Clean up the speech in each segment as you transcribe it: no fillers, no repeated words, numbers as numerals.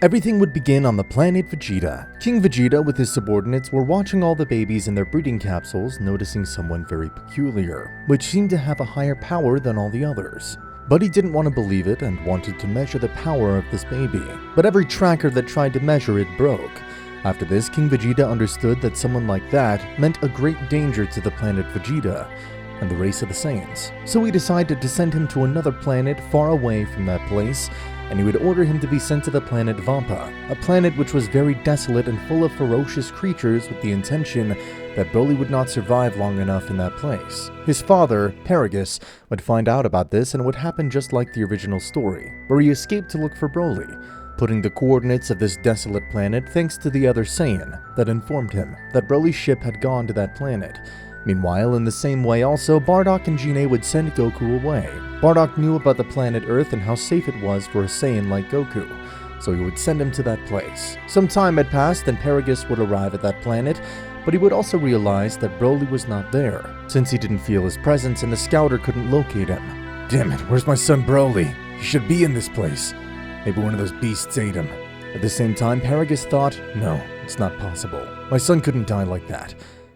Everything would begin on the planet Vegeta. King Vegeta with his subordinates were watching all the babies in their breeding capsules, noticing someone very peculiar, which seemed to have a higher power than all the others. But he didn't want to believe it and wanted to measure the power of this baby. But every tracker that tried to measure it broke. After this, King Vegeta understood that someone like that meant a great danger to the planet Vegeta and the race of the Saiyans. So he decided to send him to another planet far away from that place, and he would order him to be sent to the planet Vampa, a planet which was very desolate and full of ferocious creatures, with the intention that Broly would not survive long enough in that place. His father, Paragus, would find out about this, and it would happen just like the original story, where he escaped to look for Broly, putting the coordinates of this desolate planet thanks to the other Saiyan that informed him that Broly's ship had gone to that planet. Meanwhile, in the same way also, Bardock and Gine would send Goku away. Bardock knew about the planet Earth and how safe it was for a Saiyan like Goku, so he would send him to that place. Some time had passed and Paragus would arrive at that planet, but he would also realize that Broly was not there, since he didn't feel his presence and the scouter couldn't locate him. Damn it, where's my son Broly? He should be in this place. Maybe one of those beasts ate him. At the same time, Paragus thought, no, it's not possible. My son couldn't die like that.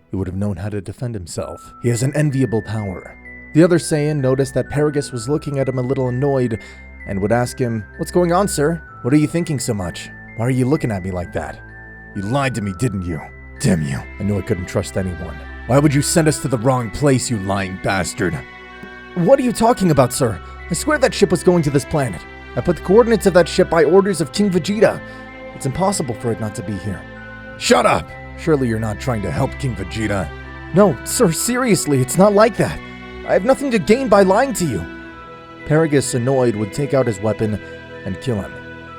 He would have known how to defend himself. He has an enviable power. The other Saiyan noticed that Paragus was looking at him a little annoyed and would ask him, "What's going on, sir? What are you thinking so much? Why are you looking at me like that?" "You lied to me, didn't you? Damn you. I knew I couldn't trust anyone. Why would you send us to the wrong place, you lying bastard?" "What are you talking about, sir? I swear that ship was going to this planet. I put the coordinates of that ship by orders of King Vegeta. It's impossible for it not to be here." "Shut up! Surely you're not trying to help King Vegeta." "No, sir, seriously, it's not like that. I have nothing to gain by lying to you." Paragus, annoyed, would take out his weapon and kill him.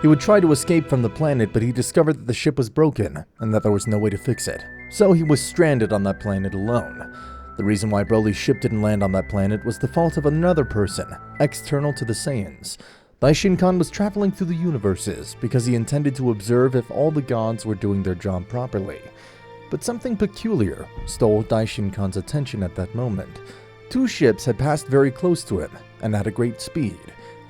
He would try to escape from the planet, but he discovered that the ship was broken and that there was no way to fix it. So he was stranded on that planet alone. The reason why Broly's ship didn't land on that planet was the fault of another person, external to the Saiyans. Daishinkan was traveling through the universes because he intended to observe if all the gods were doing their job properly. But something peculiar stole Daishinkan's attention at that moment. Two ships had passed very close to him and at a great speed,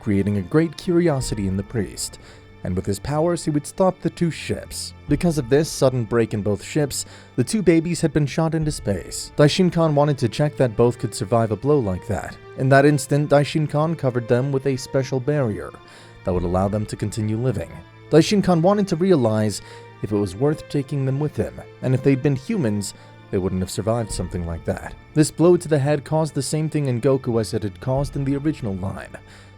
creating a great curiosity in the priest. And with his powers, he would stop the two ships. Because of this sudden break in both ships, the two babies had been shot into space. Daishinkan wanted to check that both could survive a blow like that. In that instant, Daishinkan covered them with a special barrier that would allow them to continue living. Daishinkan wanted to realize if it was worth taking them with him, and if they'd been humans, they wouldn't have survived something like that. This blow to the head caused the same thing in Goku as it had caused in the original line,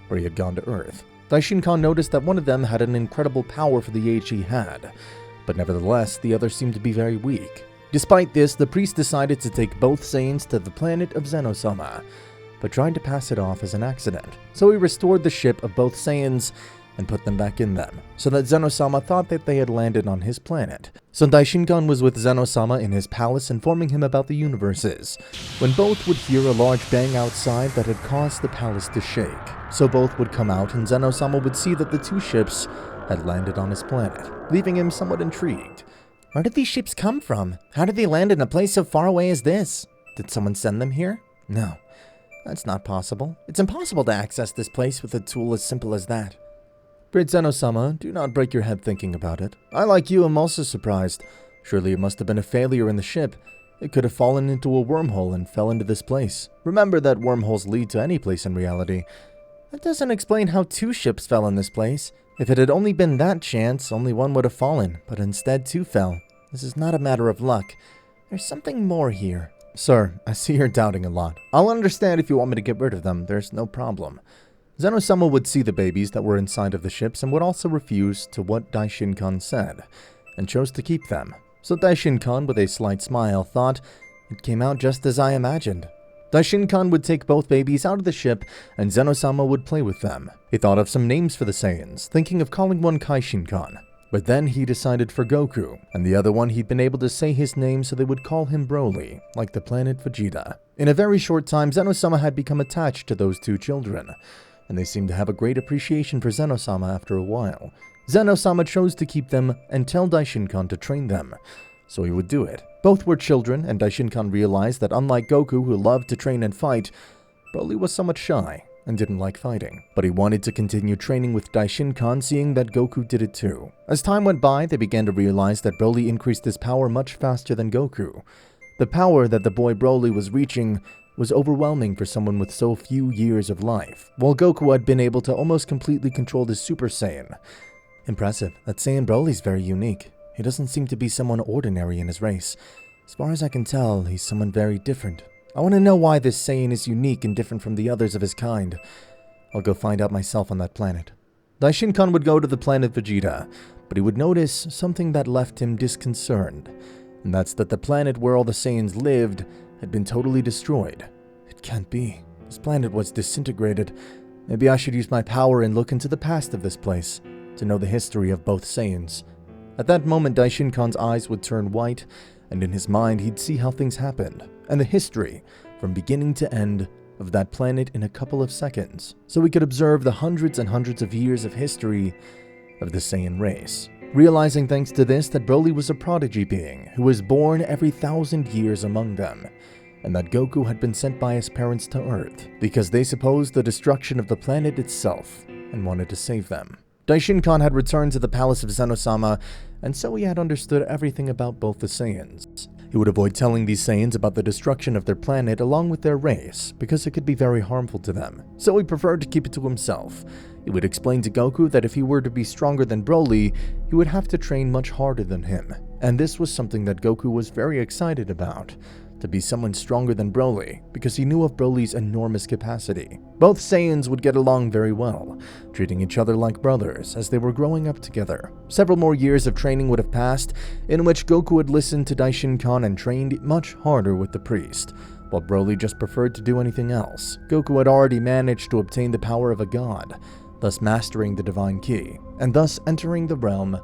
where he had gone to Earth. Daishinkan noticed that one of them had an incredible power for the age he had, but nevertheless, the other seemed to be very weak. Despite this, the priest decided to take both Saiyans to the planet of Zeno-sama, but tried to pass it off as an accident. So he restored the ship of both Saiyans and put them back in them, so that Zeno-sama thought that they had landed on his planet. So Daishinkan was with Zeno-sama in his palace, informing him about the universes, when both would hear a large bang outside that had caused the palace to shake. So both would come out and Zeno-sama would see that the two ships had landed on his planet, leaving him somewhat intrigued. Where did these ships come from? How did they land in a place so far away as this? Did someone send them here? No, that's not possible. It's impossible to access this place with a tool as simple as that. Great Zeno-sama, do not break your head thinking about it. I, like you, am also surprised. Surely it must have been a failure in the ship. It could have fallen into a wormhole and fell into this place. Remember that wormholes lead to any place in reality. That doesn't explain how two ships fell in this place. If it had only been that chance, only one would have fallen, but instead two fell. This is not a matter of luck. There's something more here. Sir, I see you're doubting a lot. I'll understand if you want me to get rid of them. There's no problem. Zeno-sama would see the babies that were inside of the ships and would also refuse to what Daishinkan said, and chose to keep them. So Daishinkan, with a slight smile, thought, it came out just as I imagined. Daishinkan would take both babies out of the ship, and Zeno-sama would play with them. He thought of some names for the Saiyans, thinking of calling one Kaishinkan. But then he decided for Goku, and the other one he'd been able to say his name so they would call him Broly, like the planet Vegeta. In a very short time, Zeno-sama had become attached to those two children, and they seemed to have a great appreciation for Zeno-sama after a while. Zeno-sama chose to keep them and tell Daishinkan to train them, so he would do it. Both were children, and Daishinkan realized that unlike Goku, who loved to train and fight, Broly was somewhat shy. and didn't like fighting, but he wanted to continue training with daishinkan, seeing that Goku did it too. As time went by, they began to realize that Broly increased his power much faster than Goku. The power that the boy Broly was reaching was overwhelming for someone with so few years of life, while Goku had been able to almost completely control his Super Saiyan. Impressive. That Saiyan Broly's very unique. He doesn't seem to be someone ordinary in his race. As far as I can tell, he's someone very different. I want to know why this Saiyan is unique and different from the others of his kind. I'll go find out myself on that planet. Daishinkan would go to the planet Vegeta, but he would notice something that left him disconcerted, and that's that the planet where all the Saiyans lived had been totally destroyed. It can't be. This planet was disintegrated. Maybe I should use my power and look into the past of this place to know the history of both Saiyans. At that moment, Daishinkan's eyes would turn white, and in his mind he'd see how things happened, and the history, from beginning to end, of that planet in a couple of seconds, so he could observe the hundreds and hundreds of years of history of the Saiyan race. Realizing thanks to this that Broly was a prodigy being who was born every 1,000 years among them, and that Goku had been sent by his parents to Earth because they supposed the destruction of the planet itself and wanted to save them. Daishinkan had returned to the palace of Zeno-sama, and so he had understood everything about both the Saiyans. He would avoid telling these Saiyans about the destruction of their planet along with their race, because it could be very harmful to them, so he preferred to keep it to himself. He would explain to Goku that if he were to be stronger than Broly, he would have to train much harder than him, and this was something that Goku was very excited about. To be someone stronger than Broly, because he knew of Broly's enormous capacity. Both Saiyans would get along very well, treating each other like brothers as they were growing up together. Several more years of training would have passed, in which Goku had listened to Daishinkan and trained much harder with the priest, while Broly just preferred to do anything else. Goku had already managed to obtain the power of a god, thus mastering the divine key, and thus entering the realm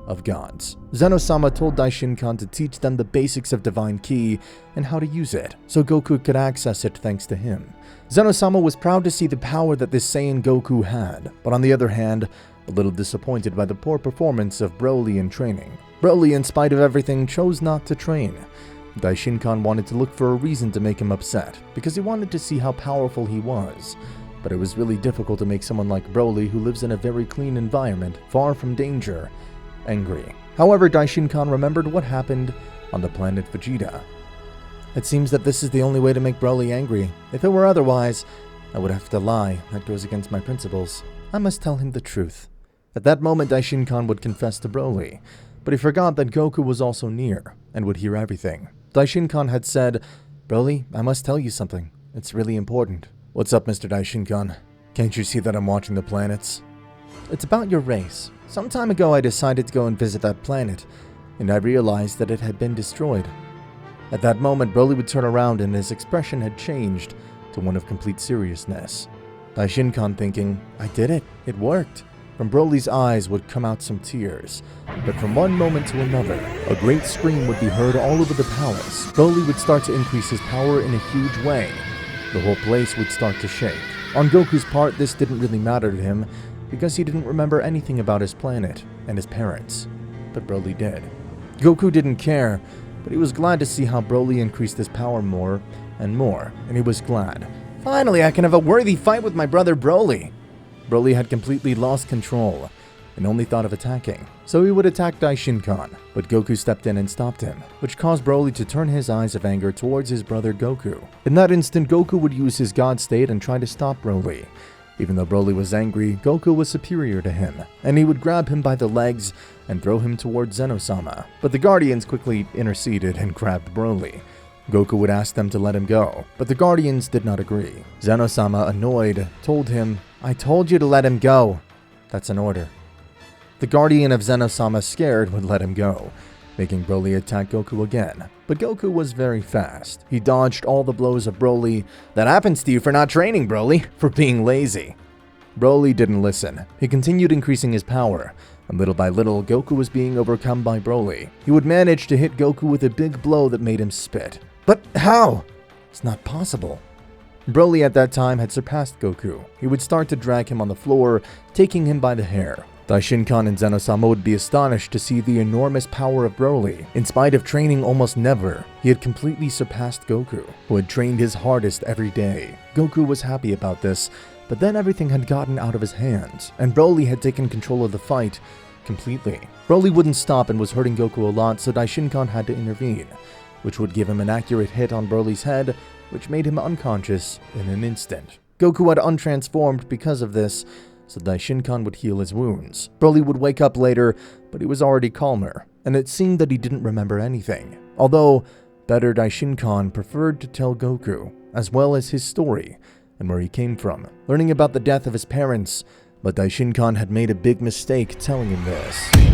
of gods. Zeno-sama told Daishinkan to teach them the basics of divine ki and how to use it, so Goku could access it thanks to him. Zeno-sama was proud to see the power that this Saiyan Goku had, but on the other hand, a little disappointed by the poor performance of Broly in training. Broly, in spite of everything, chose not to train. Daishinkan wanted to look for a reason to make him upset, because he wanted to see how powerful he was. But it was really difficult to make someone like Broly, who lives in a very clean environment, far from danger, angry. However, Daishinkan remembered what happened on the planet Vegeta. It seems that this is the only way to make Broly angry. If it were otherwise, I would have to lie. That goes against my principles. I must tell him the truth. At that moment, Daishinkan would confess to Broly, but he forgot that Goku was also near and would hear everything. Daishinkan had said, "Broly, I must tell you something. It's really important." "What's up, Mr. Daishinkan? Can't you see that I'm watching the planets?" "It's about your race. Some time ago I decided to go and visit that planet, and I realized that it had been destroyed." At that moment, Broly would turn around and his expression had changed to one of complete seriousness. Daishinkan thinking, "I did it. It worked." From Broly's eyes would come out some tears, but from one moment to another, a great scream would be heard all over the palace. Broly would start to increase his power in a huge way. The whole place would start to shake. On Goku's part, this didn't really matter to him, because he didn't remember anything about his planet and his parents, but Broly did. Goku didn't care, but he was glad to see how Broly increased his power more and more, and he was glad. Finally, I can have a worthy fight with my brother Broly. Broly had completely lost control and only thought of attacking, so he would attack Daishinkan, but Goku stepped in and stopped him, which caused Broly to turn his eyes of anger towards his brother Goku. In that instant, Goku would use his God state and try to stop Broly. Even though Broly was angry, Goku was superior to him, and he would grab him by the legs and throw him towards Zeno-sama. But the Guardians quickly interceded and grabbed Broly. Goku would ask them to let him go, but the Guardians did not agree. Zeno-sama, annoyed, told him, "I told you to let him go. That's an order." The Guardian of Zeno-sama, scared, would let him go, making Broly attack Goku again. But Goku was very fast. He dodged all the blows of Broly. "That happens to you for not training, Broly, for being lazy." Broly didn't listen. He continued increasing his power, and little by little, Goku was being overcome by Broly. He would manage to hit Goku with a big blow that made him spit. But how? It's not possible. Broly at that time had surpassed Goku. He would start to drag him on the floor, taking him by the hair. Daishinkan and Zeno-sama would be astonished to see the enormous power of Broly. In spite of training almost never, he had completely surpassed Goku, who had trained his hardest every day. Goku was happy about this, But then everything had gotten out of his hands, and Broly had taken control of the fight completely. Broly wouldn't stop and was hurting Goku a lot, so Daishinkan had to intervene, which would give him an accurate hit on Broly's head, which made him unconscious in an instant. Goku had untransformed because of this, so Daishinkan would heal his wounds. Broly would wake up later, but he was already calmer, and it seemed that he didn't remember anything. Although, better Daishinkan preferred to tell Goku, as well as his story, and where he came from, learning about the death of his parents, but Daishinkan had made a big mistake telling him this.